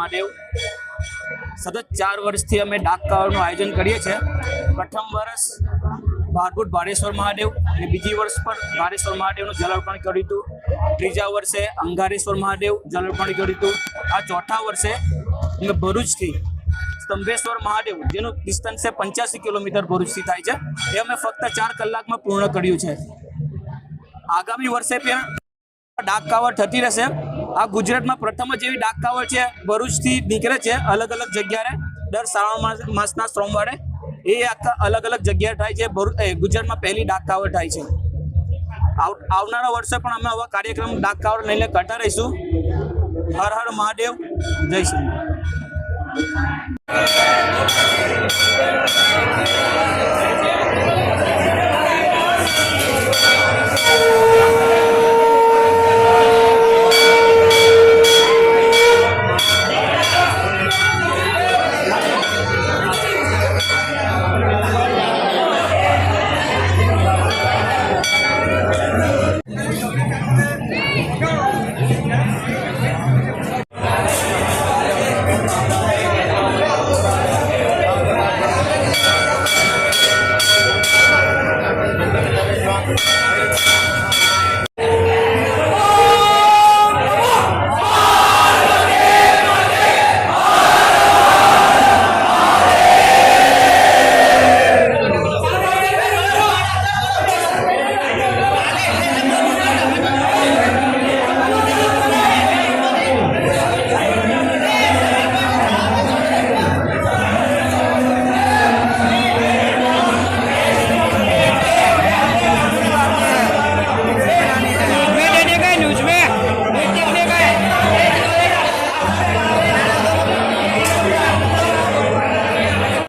મહાદેવ સતત 4 વર્ષથી અમે ડાક કાવડનું આયોજન કરીએ છીએ। પ્રથમ વર્ષ ભારભૂત ભાડેશ્વર મહાદેવ અને બીજી વર્ષ પર ભાડેશ્વર મહાદેવનું જલાર્પણ કર્યું હતું। ત્રીજા વર્ષે અંગારેશ્વર મહાદેવ જલાર્પણ કર્યું હતું। આ ચોથા વર્ષે અમે ભરૂચથી સ્તંભેશ્વર મહાદેવ જેનું ડિસ્ટન્સ છે 85 કિલોમીટર ભરૂચથી થાય છે એ અમે ફક્ત 4 કલાકમાં પૂર્ણ કર્યું છે। આગામી વર્ષે પણ ડાક કાવડ થતી રહેશે। આ ગુજરાતમાં પ્રથમ જ એવી ડાક કાવડ છે, ભરૂચથી નીકળે છે અલગ અલગ જગ્યાએ દર શ્રાવણ માસના સોમવારે। એ આખા અલગ અલગ જગ્યાએ થાય છે। ગુજરાતમાં પહેલી ડાક કાવડ થાય છે। આવનારા વર્ષે પણ અમે આવા કાર્યક્રમ ડાક કાવડ લઈને કરતા રહીશું। હર હર મહાદેવ, જય શ્રી